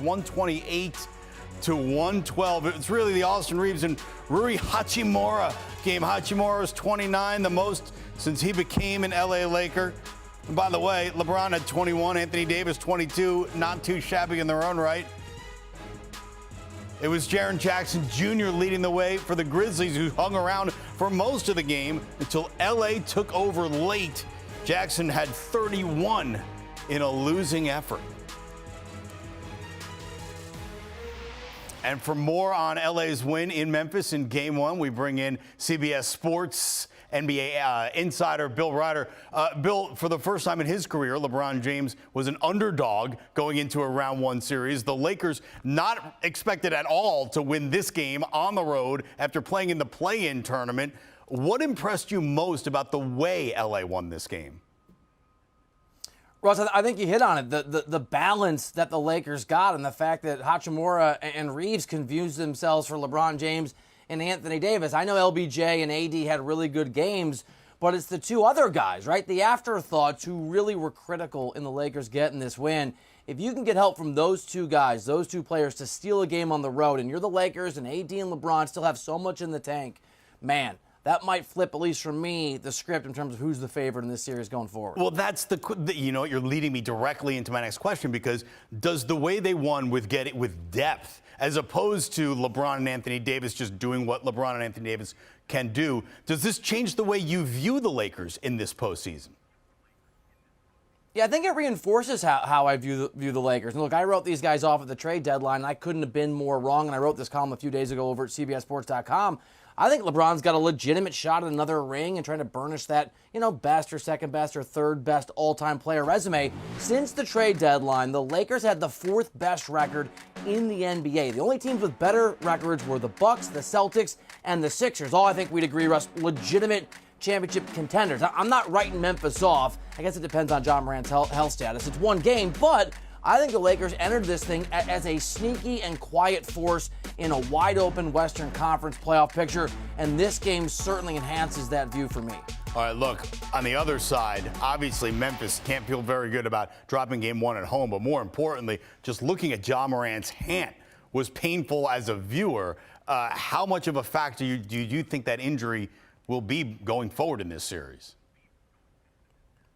128 to 112. It's really the Austin Reeves and Rui Hachimura game. Hachimura's 29, the most since he became an LA Laker. And by the way, LeBron had 21, Anthony Davis 22, not too shabby in their own right. It was Jaren Jackson Jr. leading the way for the Grizzlies, who hung around for most of the game until LA took over late. Jackson had 31 in a losing effort. And for more on LA's win in Memphis in Game 1, we bring in CBS Sports NBA insider Bill Reiter. Bill, for the first time in his career, LeBron James was an underdog going into a round 1 series. The Lakers not expected at all to win this game on the road after playing in the play-in tournament. What impressed you most about the way LA won this game? Russ, I think you hit on it. The balance that the Lakers got and the fact that Hachimura and Reeves confused themselves for LeBron James and Anthony Davis. I know LBJ and AD had really good games, but it's the two other guys, right? The afterthoughts who really were critical in the Lakers getting this win. If you can get help from those two guys, those two players to steal a game on the road, and you're the Lakers and AD and LeBron still have so much in the tank, man, that might flip, at least for me, the script in terms of who's the favorite in this series going forward. Well, that's you know, you're leading me directly into my next question, because does the way they won with depth, as opposed to LeBron and Anthony Davis just doing what LeBron and Anthony Davis can do, does this change the way you view the Lakers in this postseason? Yeah, I think it reinforces how I view the Lakers. And look, I wrote these guys off at the trade deadline, and I couldn't have been more wrong. And I wrote this column a few days ago over at CBSSports.com. I think LeBron's got a legitimate shot at another ring and trying to burnish that, best or second best or third best all-time player resume. Since the trade deadline, the Lakers had the 4th best record in the NBA. The only teams with better records were the Bucks, the Celtics, and the Sixers. All I think we'd agree, Russ, legitimate championship contenders. I'm not writing Memphis off. I guess it depends on John Morant's health status. It's one game, but I think the Lakers entered this thing as a sneaky and quiet force in a wide-open Western Conference playoff picture, and this game certainly enhances that view for me. All right, look, on the other side, obviously Memphis can't feel very good about dropping Game 1 at home, but more importantly, just looking at John Morant's hand was painful as a viewer. How much of a factor do you think that injury will be going forward in this series?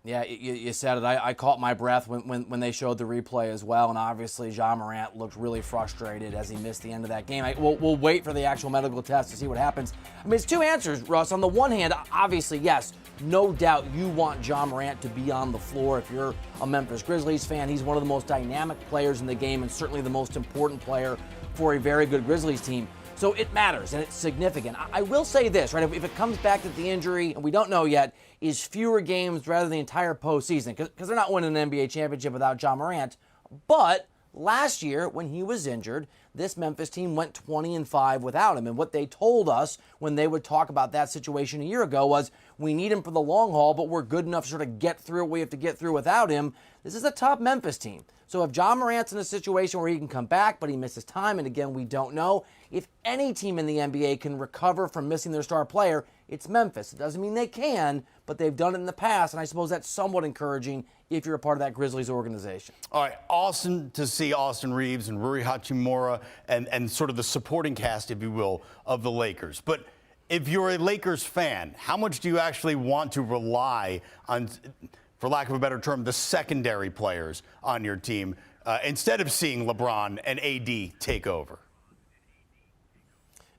Yeah, you said it. I caught my breath when they showed the replay as well, and obviously John Morant looked really frustrated as he missed the end of that game. We'll wait for the actual medical test to see what happens. I mean, it's two answers, Russ. On the one hand, obviously, yes, no doubt you want John Morant to be on the floor. If you're a Memphis Grizzlies fan, he's one of the most dynamic players in the game and certainly the most important player for a very good Grizzlies team. So it matters, and it's significant. I will say this, right? If it comes back that the injury, and we don't know yet, is fewer games rather than the entire postseason, because they're not winning an NBA championship without John Morant. But last year, when he was injured, this Memphis team went 20-5 without him. And what they told us when they would talk about that situation a year ago was, we need him for the long haul, but we're good enough to sort of get through what we have to get through without him. This is a top Memphis team. So if John Morant's in a situation where he can come back, but he misses time, and again, we don't know, if any team in the NBA can recover from missing their star player, it's Memphis. It doesn't mean they can, but they've done it in the past, and I suppose that's somewhat encouraging if you're a part of that Grizzlies organization. All right, awesome to see Austin Reeves and Rui Hachimura and sort of the supporting cast, if you will, of the Lakers. But if you're a Lakers fan, how much do you actually want to rely on, for lack of a better term, the secondary players on your team instead of seeing LeBron and AD take over?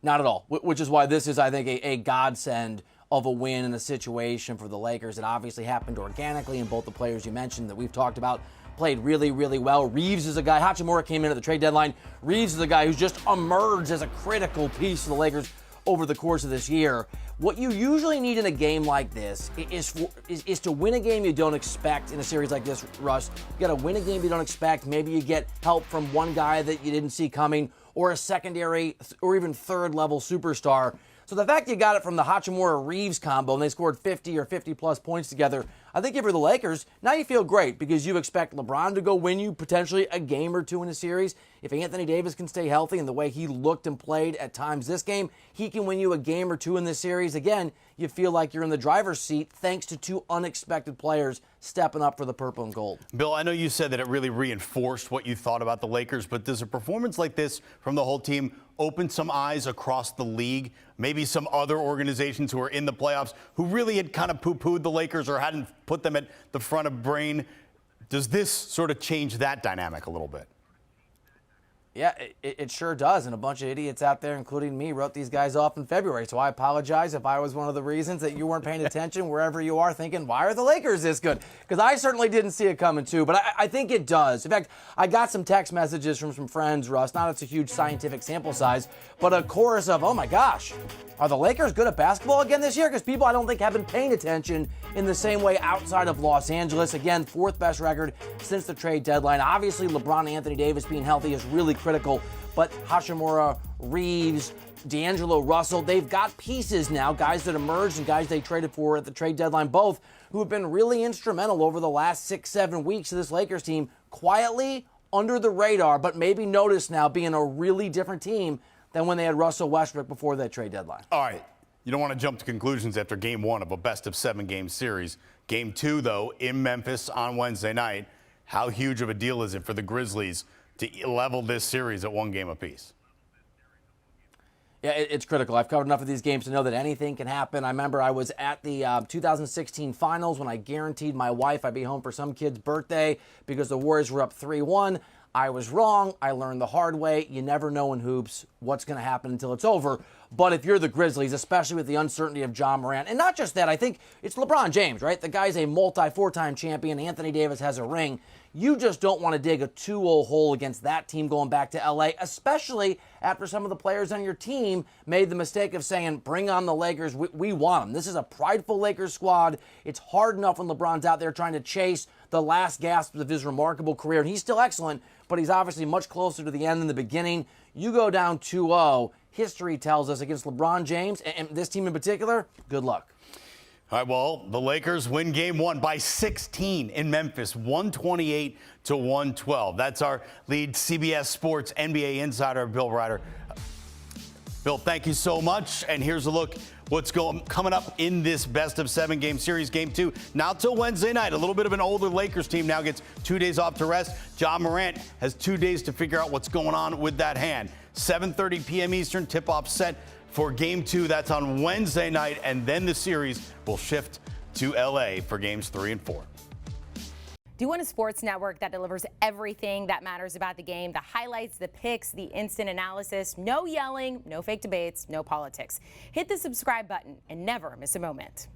Not at all, which is why this is, I think, a godsend of a win in a situation for the Lakers. It obviously happened organically, and both the players you mentioned that we've talked about played really, really well. Reeves is a guy, Hachimura came in at the trade deadline. Reeves is a guy who's just emerged as a critical piece of the Lakers over the course of this year. What you usually need in a game like this is to win a game you don't expect in a series like this, Russ. You got to win a game you don't expect. Maybe you get help from one guy that you didn't see coming, or a secondary or even third-level superstar. So the fact you got it from the Hachimura-Reeves combo, and they scored 50 or 50-plus points together, I think if you're the Lakers, now you feel great because you expect LeBron to go win you potentially a game or two in a series. If Anthony Davis can stay healthy and the way he looked and played at times this game, he can win you a game or two in this series. Again, you feel like you're in the driver's seat thanks to two unexpected players stepping up for the purple and gold. Bill, I know you said that it really reinforced what you thought about the Lakers, but does a performance like this from the whole team open some eyes across the league? Maybe some other organizations who are in the playoffs who really had kind of poo-pooed the Lakers or hadn't put them at the front of brain. Does this sort of change that dynamic a little bit? Yeah, it sure does. And a bunch of idiots out there, including me, wrote these guys off in February. So I apologize if I was one of the reasons that you weren't paying attention wherever you are thinking, why are the Lakers this good? Because I certainly didn't see it coming too. But I think it does. In fact, I got some text messages from some friends, Russ. Not it's a huge scientific sample size, but a chorus of, oh my gosh, are the Lakers good at basketball again this year? Because people I don't think have been paying attention in the same way outside of Los Angeles. Again, fourth best record since the trade deadline. Obviously, LeBron and Anthony Davis being healthy is really critical, but Hachimura, Reeves, D'Angelo Russell, they've got pieces now, guys that emerged and guys they traded for at the trade deadline, both who have been really instrumental over the last 6-7 weeks of this Lakers team, quietly under the radar, but maybe noticed now being a really different team than when they had Russell Westbrook before that trade deadline. All right. You don't want to jump to conclusions after game one of a best-of-7 game series. Game two, though, in Memphis on Wednesday night. How huge of a deal is it for the Grizzlies to level this series at 1 game apiece? Yeah, it's critical. I've covered enough of these games to know that anything can happen. I remember I was at the 2016 finals when I guaranteed my wife I'd be home for some kid's birthday because the Warriors were up 3-1. I was wrong. I learned the hard way. You never know in hoops what's going to happen until it's over. But if you're the Grizzlies, especially with the uncertainty of Ja Morant, and not just that, I think it's LeBron James, right? The guy's a four-time champion. Anthony Davis has a ring. You just don't want to dig a 2-0 hole against that team going back to L.A., especially after some of the players on your team made the mistake of saying, bring on the Lakers, we want them. This is a prideful Lakers squad. It's hard enough when LeBron's out there trying to chase the last gasps of his remarkable career, and he's still excellent, but he's obviously much closer to the end than the beginning. You go down 2-0, history tells us against LeBron James, and this team in particular, good luck. All right, well, the Lakers win game one by 16 in Memphis, 128-112. That's our lead CBS Sports NBA insider, Bill Reiter. Bill, thank you so much. And here's a look what's coming up in this best-of-7 game series. Game two, not till Wednesday night. A little bit of an older Lakers team now gets 2 days off to rest. Ja Morant has 2 days to figure out what's going on with that hand. 7:30 p.m. Eastern, tip-off set for game two. That's on Wednesday night, and then the series will shift to L.A. for games 3 and 4. Do you want a sports network that delivers everything that matters about the game? The highlights, the picks, the instant analysis, no yelling, no fake debates, no politics. Hit the subscribe button and never miss a moment.